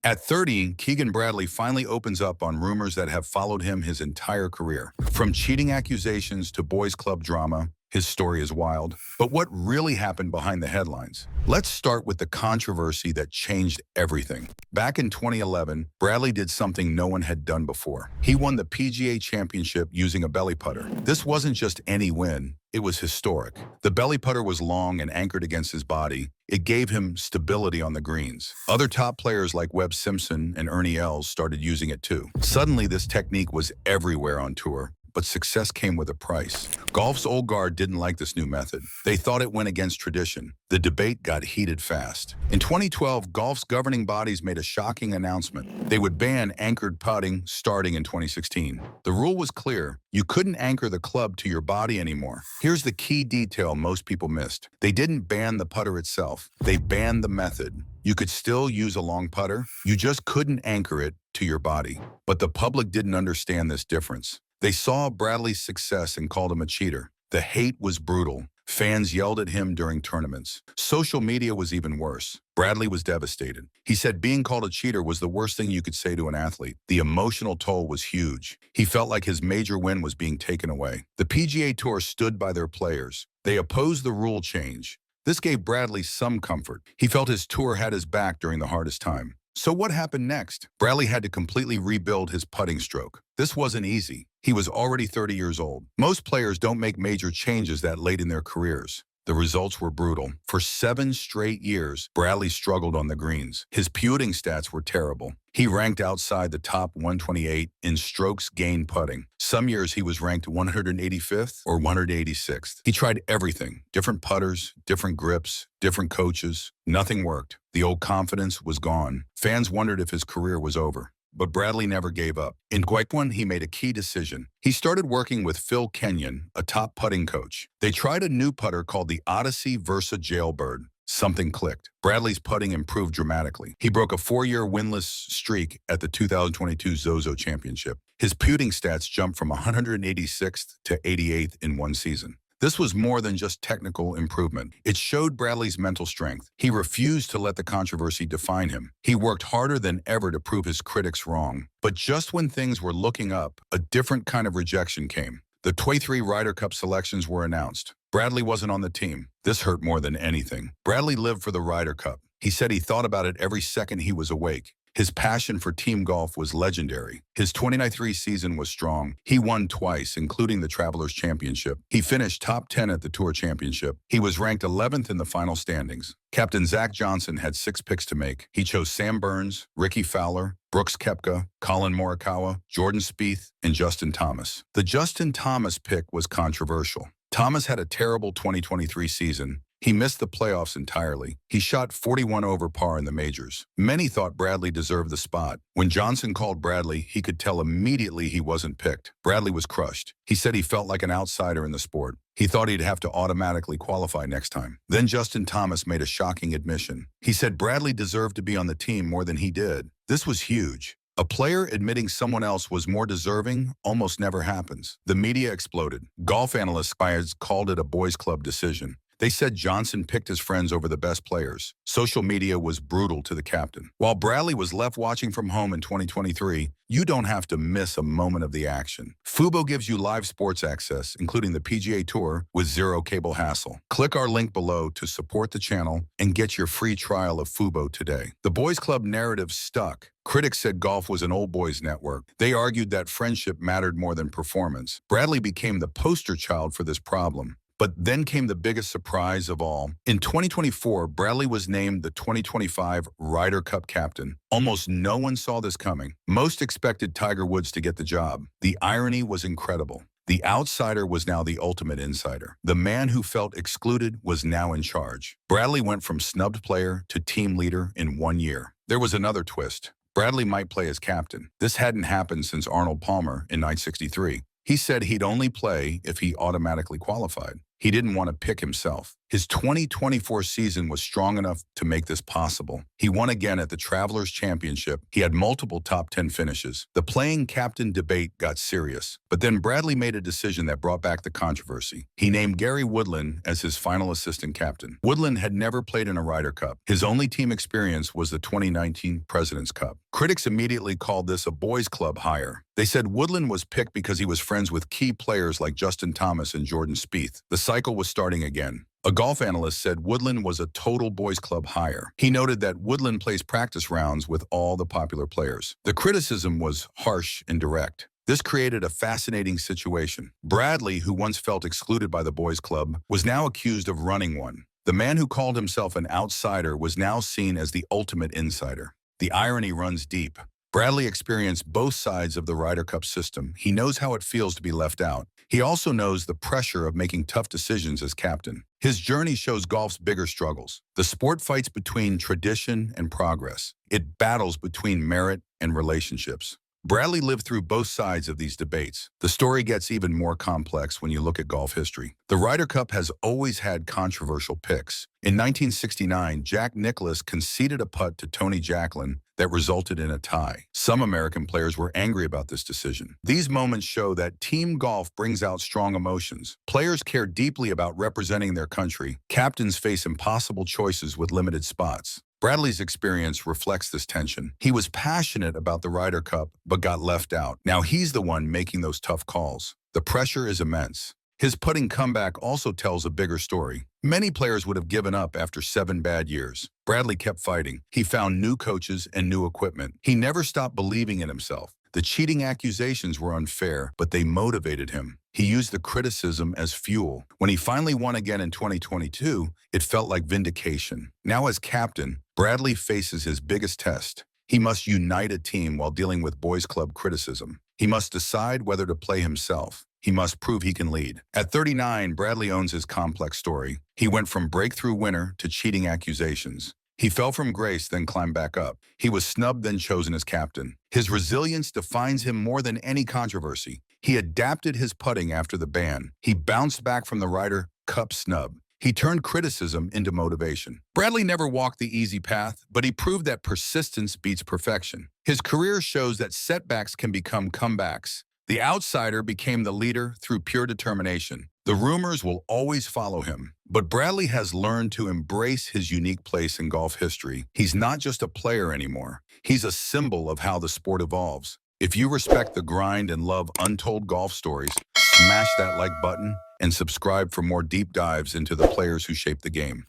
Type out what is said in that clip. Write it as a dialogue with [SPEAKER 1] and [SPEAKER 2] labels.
[SPEAKER 1] At 30, Keegan Bradley finally opens up on rumors that have followed him his entire career. From cheating accusations to boys' club drama, his story is wild. But what really happened behind the headlines? Let's start with the controversy that changed everything. Back in 2011, Bradley did something no one had done before. He won the PGA Championship using a belly putter. This wasn't just any win, it was historic. The belly putter was long and anchored against his body. It gave him stability on the greens. Other top players like Webb Simpson and Ernie Els started using it too. Suddenly, this technique was everywhere on tour. But success came with a price. Golf's old guard didn't like this new method. They thought it went against tradition. The debate got heated fast. In 2012, golf's governing bodies made a shocking announcement. They would ban anchored putting starting in 2016. The rule was clear. You couldn't anchor the club to your body anymore. Here's the key detail most people missed. They didn't ban the putter itself. They banned the method. You could still use a long putter. You just couldn't anchor it to your body. But the public didn't understand this difference. They saw Bradley's success and called him a cheater. The hate was brutal. Fans yelled at him during tournaments. Social media was even worse. Bradley was devastated. He said being called a cheater was the worst thing you could say to an athlete. The emotional toll was huge. He felt like his major win was being taken away. The PGA Tour stood by their players. They opposed the rule change. This gave Bradley some comfort. He felt his tour had his back during the hardest time. So what happened next? Bradley had to completely rebuild his putting stroke. This wasn't easy. He was already 30 years old. Most players don't make major changes that late in their careers. The results were brutal. For 7 straight years, Bradley struggled on the greens. His putting stats were terrible. He ranked outside the top 128 in strokes gained putting. Some years he was ranked 185th or 186th. He tried everything, different putters, different grips, different coaches. Nothing worked. The old confidence was gone. Fans wondered if his career was over. But Bradley never gave up. In Guayquan, he made a key decision. He started working with Phil Kenyon, a top putting coach. They tried a new putter called the Odyssey Versa Jailbird. Something clicked. Bradley's putting improved dramatically. He broke a 4-year winless streak at the 2022 Zozo Championship. His putting stats jumped from 186th to 88th in one season. This was more than just technical improvement. It showed Bradley's mental strength. He refused to let the controversy define him. He worked harder than ever to prove his critics wrong. But just when things were looking up, a different kind of rejection came. The 23 Ryder Cup selections were announced. Bradley wasn't on the team. This hurt more than anything. Bradley lived for the Ryder Cup. He said he thought about it every second he was awake. His passion for team golf was legendary. His 2023 season was strong. He won twice, including the Travelers Championship. He finished top 10 at the Tour Championship. He was ranked 11th in the final standings. Captain Zach Johnson had 6 picks to make. He chose Sam Burns, Ricky Fowler, Brooks Koepka, Colin Morikawa, Jordan Spieth, and Justin Thomas. The Justin Thomas pick was controversial. Thomas had a terrible 2023 season. He missed the playoffs entirely. He shot 41 over par in the majors. Many thought Bradley deserved the spot. When Johnson called Bradley, he could tell immediately he wasn't picked. Bradley was crushed. He said he felt like an outsider in the sport. He thought he'd have to automatically qualify next time. Then Justin Thomas made a shocking admission. He said Bradley deserved to be on the team more than he did. This was huge. A player admitting someone else was more deserving almost never happens. The media exploded. Golf analysts called it a boys' club decision. They said Johnson picked his friends over the best players. Social media was brutal to the captain. While Bradley was left watching from home in 2023, you don't have to miss a moment of the action. Fubo gives you live sports access, including the PGA Tour, with zero cable hassle. Click our link below to support the channel and get your free trial of Fubo today. The boys' club narrative stuck. Critics said golf was an old boys network. They argued that friendship mattered more than performance. Bradley became the poster child for this problem. But then came the biggest surprise of all. In 2024, Bradley was named the 2025 Ryder Cup captain. Almost no one saw this coming. Most expected Tiger Woods to get the job. The irony was incredible. The outsider was now the ultimate insider. The man who felt excluded was now in charge. Bradley went from snubbed player to team leader in 1 year. There was another twist. Bradley might play as captain. This hadn't happened since Arnold Palmer in 1963. He said he'd only play if he automatically qualified. He didn't want to pick himself. His 2024 season was strong enough to make this possible. He won again at the Travelers Championship. He had multiple top 10 finishes. The playing captain debate got serious, but then Bradley made a decision that brought back the controversy. He named Gary Woodland as his final assistant captain. Woodland had never played in a Ryder Cup. His only team experience was the 2019 President's Cup. Critics immediately called this a boys' club hire. They said Woodland was picked because he was friends with key players like Justin Thomas and Jordan Spieth. The cycle was starting again. A golf analyst said Woodland was a total boys' club hire. He noted that Woodland plays practice rounds with all the popular players. The criticism was harsh and direct. This created a fascinating situation. Bradley, who once felt excluded by the boys' club, was now accused of running one. The man who called himself an outsider was now seen as the ultimate insider. The irony runs deep. Bradley experienced both sides of the Ryder Cup system. He knows how it feels to be left out. He also knows the pressure of making tough decisions as captain. His journey shows golf's bigger struggles. The sport fights between tradition and progress. It battles between merit and relationships. Bradley lived through both sides of these debates. The story gets even more complex when you look at golf history. The Ryder Cup has always had controversial picks. In 1969, Jack Nicklaus conceded a putt to Tony Jacklin that resulted in a tie. Some American players were angry about this decision. These moments show that team golf brings out strong emotions. Players care deeply about representing their country. Captains face impossible choices with limited spots. Bradley's experience reflects this tension. He was passionate about the Ryder Cup, but got left out. Now he's the one making those tough calls. The pressure is immense. His putting comeback also tells a bigger story. Many players would have given up after 7 bad years. Bradley kept fighting. He found new coaches and new equipment. He never stopped believing in himself. The cheating accusations were unfair, but they motivated him. He used the criticism as fuel. When he finally won again in 2022, it felt like vindication. Now as captain, Bradley faces his biggest test. He must unite a team while dealing with boys' club criticism. He must decide whether to play himself. He must prove he can lead. At 39, Bradley owns his complex story. He went from breakthrough winner to cheating accusations. He fell from grace, then climbed back up. He was snubbed, then chosen as captain. His resilience defines him more than any controversy. He adapted his putting after the ban. He bounced back from the Ryder Cup snub. He turned criticism into motivation. Bradley never walked the easy path, but he proved that persistence beats perfection. His career shows that setbacks can become comebacks. The outsider became the leader through pure determination. The rumors will always follow him, but Bradley has learned to embrace his unique place in golf history. He's not just a player anymore. He's a symbol of how the sport evolves. If you respect the grind and love untold golf stories, smash that like button and subscribe for more deep dives into the players who shape the game.